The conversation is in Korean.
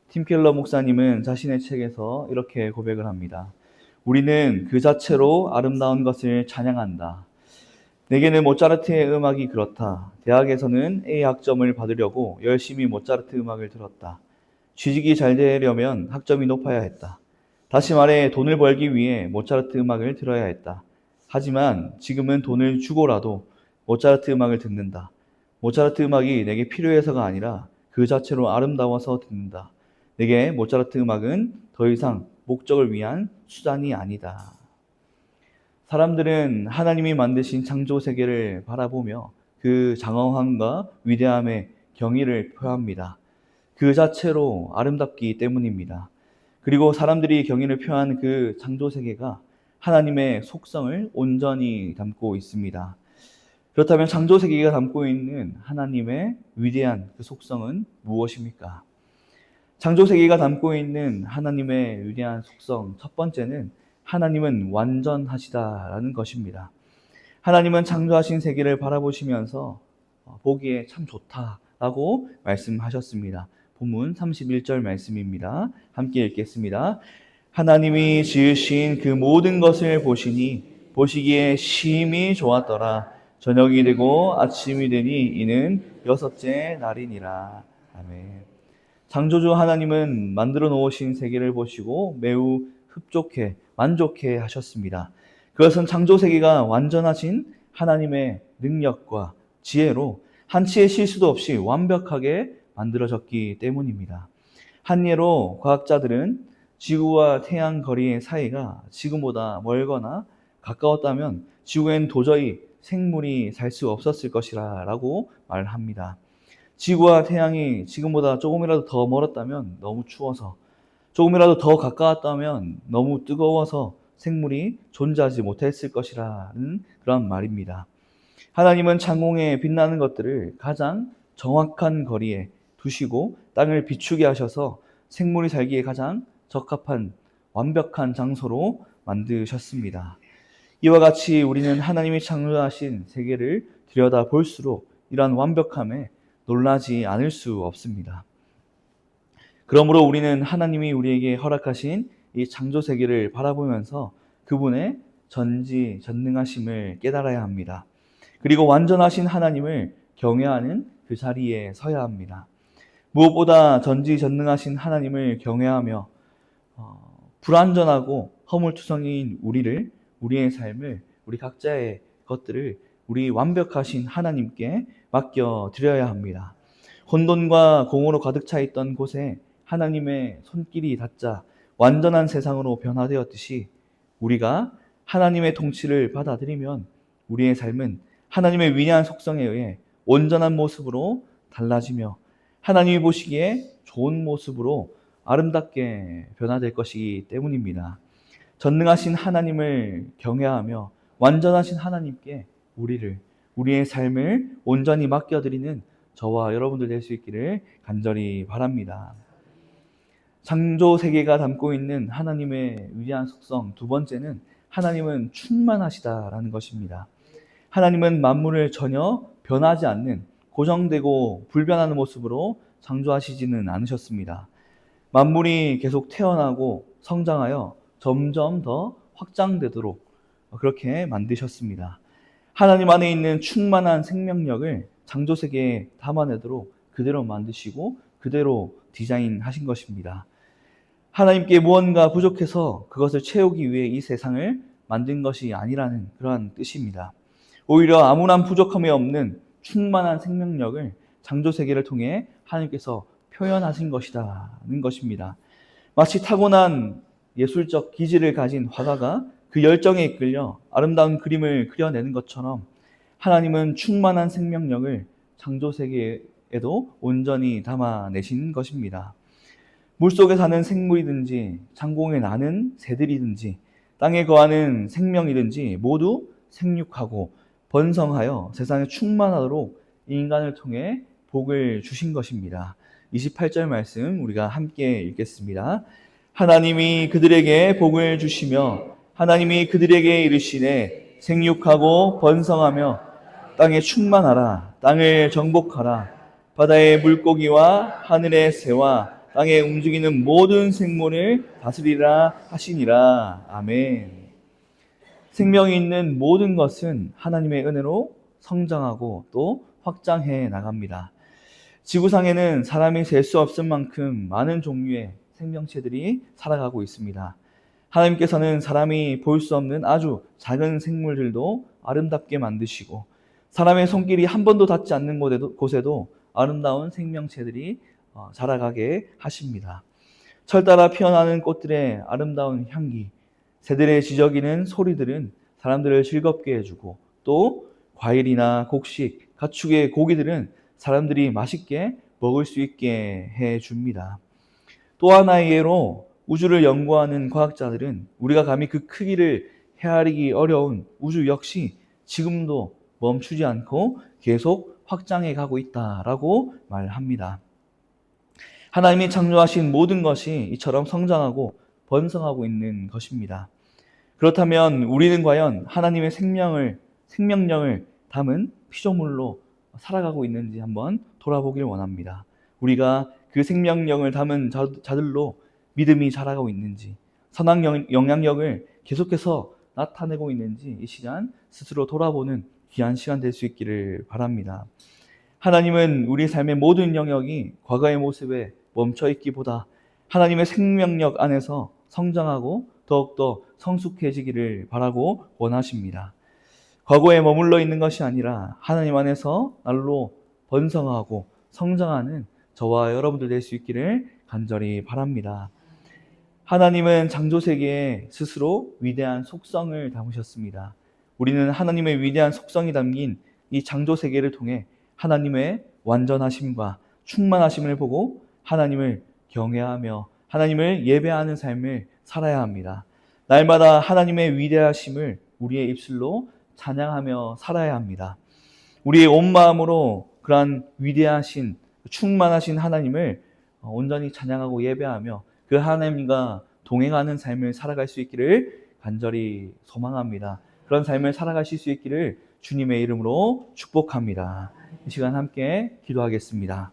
팀 켈러 목사님은 자신의 책에서 이렇게 고백을 합니다. 우리는 그 자체로 아름다운 것을 찬양한다. 내게는 모차르트의 음악이 그렇다. 대학에서는 A 학점을 받으려고 열심히 모차르트 음악을 들었다. 취직이 잘 되려면 학점이 높아야 했다. 다시 말해 돈을 벌기 위해 모차르트 음악을 들어야 했다. 하지만 지금은 돈을 주고라도 모차르트 음악을 듣는다. 모차르트 음악이 내게 필요해서가 아니라 그 자체로 아름다워서 듣는다. 내게 모차르트 음악은 더 이상 목적을 위한 수단이 아니다. 사람들은 하나님이 만드신 창조 세계를 바라보며 그 장엄함과 위대함에 경의를 표합니다. 그 자체로 아름답기 때문입니다. 그리고 사람들이 경의를 표한 그 창조 세계가 하나님의 속성을 온전히 담고 있습니다. 그렇다면 창조 세계가 담고 있는 하나님의 위대한 그 속성은 무엇입니까? 창조 세계가 담고 있는 하나님의 위대한 속성, 첫 번째는 하나님은 완전하시다라는 것입니다. 하나님은 창조하신 세계를 바라보시면서 보기에 참 좋다라고 말씀하셨습니다. 본문 31절 말씀입니다. 함께 읽겠습니다. 하나님이 지으신 그 모든 것을 보시니 보시기에 심히 좋았더라. 저녁이 되고 아침이 되니 이는 여섯째 날이니라. 아멘. 창조주 하나님은 만들어 놓으신 세계를 보시고 매우 흡족해, 만족해 하셨습니다. 그것은 창조 세계가 완전하신 하나님의 능력과 지혜로 한치의 실수도 없이 완벽하게 만들어졌기 때문입니다. 한 예로 과학자들은 지구와 태양 거리의 사이가 지금보다 멀거나 가까웠다면 지구엔 도저히 생물이 살 수 없었을 것이라 라고 말합니다. 지구와 태양이 지금보다 조금이라도 더 멀었다면 너무 추워서, 조금이라도 더 가까웠다면 너무 뜨거워서 생물이 존재하지 못했을 것이라는 그런 말입니다. 하나님은 창공에 빛나는 것들을 가장 정확한 거리에 두시고 땅을 비추게 하셔서 생물이 살기에 가장 적합한 완벽한 장소로 만드셨습니다. 이와 같이 우리는 하나님이 창조하신 세계를 들여다볼수록 이러한 완벽함에 놀라지 않을 수 없습니다. 그러므로 우리는 하나님이 우리에게 허락하신 이 창조 세계를 바라보면서 그분의 전지전능하심을 깨달아야 합니다. 그리고 완전하신 하나님을 경외하는 그 자리에 서야 합니다. 무엇보다 전지전능하신 하나님을 경외하며 불완전하고 허물투성이인 우리의 삶을, 우리 각자의 것들을 우리 완벽하신 하나님께 맡겨드려야 합니다. 혼돈과 공허로 가득 차 있던 곳에 하나님의 손길이 닿자 완전한 세상으로 변화되었듯이 우리가 하나님의 통치를 받아들이면 우리의 삶은 하나님의 위대한 속성에 의해 온전한 모습으로 달라지며 하나님이 보시기에 좋은 모습으로 아름답게 변화될 것이기 때문입니다. 전능하신 하나님을 경외하며 완전하신 하나님께 우리의 삶을 온전히 맡겨드리는 저와 여러분들 될 수 있기를 간절히 바랍니다. 창조 세계가 담고 있는 하나님의 위대한 속성 두 번째는 하나님은 충만하시다라는 것입니다. 하나님은 만물을 전혀 변하지 않는 고정되고 불변하는 모습으로 창조하시지는 않으셨습니다. 만물이 계속 태어나고 성장하여 점점 더 확장되도록 그렇게 만드셨습니다. 하나님 안에 있는 충만한 생명력을 창조세계에 담아내도록 그대로 만드시고 그대로 디자인하신 것입니다. 하나님께 무언가 부족해서 그것을 채우기 위해 이 세상을 만든 것이 아니라는 그러한 뜻입니다. 오히려 아무런 부족함이 없는 충만한 생명력을 창조세계를 통해 하나님께서 표현하신 것이라는 것입니다. 마치 타고난 예술적 기질을 가진 화가가 그 열정에 이끌려 아름다운 그림을 그려내는 것처럼 하나님은 충만한 생명력을 창조세계에도 온전히 담아내신 것입니다. 물속에 사는 생물이든지 창공에 나는 새들이든지 땅에 거하는 생명이든지 모두 생육하고 번성하여 세상에 충만하도록 인간을 통해 복을 주신 것입니다. 28절 말씀 우리가 함께 읽겠습니다. 하나님이 그들에게 복을 주시며 하나님이 그들에게 이르시되 생육하고 번성하며 땅에 충만하라. 땅을 정복하라. 바다의 물고기와 하늘의 새와 땅에 움직이는 모든 생물을 다스리라 하시니라. 아멘. 생명이 있는 모든 것은 하나님의 은혜로 성장하고 또 확장해 나갑니다. 지구상에는 사람이 셀 수 없을 만큼 많은 종류의 생명체들이 살아가고 있습니다. 하나님께서는 사람이 볼 수 없는 아주 작은 생물들도 아름답게 만드시고 사람의 손길이 한 번도 닿지 않는 곳에도 아름다운 생명체들이 자라가게 하십니다. 철 따라 피어나는 꽃들의 아름다운 향기, 새들의 지저귀는 소리들은 사람들을 즐겁게 해주고 또 과일이나 곡식, 가축의 고기들은 사람들이 맛있게 먹을 수 있게 해줍니다. 또 하나의 예로 우주를 연구하는 과학자들은 우리가 감히 그 크기를 헤아리기 어려운 우주 역시 지금도 멈추지 않고 계속 확장해 가고 있다라고 말합니다. 하나님이 창조하신 모든 것이 이처럼 성장하고 번성하고 있는 것입니다. 그렇다면 우리는 과연 하나님의 생명력을 담은 피조물로 살아가고 있는지 한번 돌아보길 원합니다. 우리가 그 생명력을 담은 자들로 믿음이 자라고 있는지, 선한 영향력을 계속해서 나타내고 있는지 이 시간 스스로 돌아보는 귀한 시간 될 수 있기를 바랍니다. 하나님은 우리 삶의 모든 영역이 과거의 모습에 멈춰 있기보다 하나님의 생명력 안에서 성장하고 더욱더 성숙해지기를 바라고 원하십니다. 과거에 머물러 있는 것이 아니라 하나님 안에서 날로 번성하고 성장하는 저와 여러분들 될 수 있기를 간절히 바랍니다. 하나님은 창조세계에 스스로 위대한 속성을 담으셨습니다. 우리는 하나님의 위대한 속성이 담긴 이 창조세계를 통해 하나님의 완전하심과 충만하심을 보고 하나님을 경외하며 하나님을 예배하는 삶을 살아야 합니다. 날마다 하나님의 위대하심을 우리의 입술로 찬양하며 살아야 합니다. 우리의 온 마음으로 그러한 위대하신 충만하신 하나님을 온전히 찬양하고 예배하며 그 하나님과 동행하는 삶을 살아갈 수 있기를 간절히 소망합니다. 그런 삶을 살아가실 수 있기를 주님의 이름으로 축복합니다. 이 시간 함께 기도하겠습니다.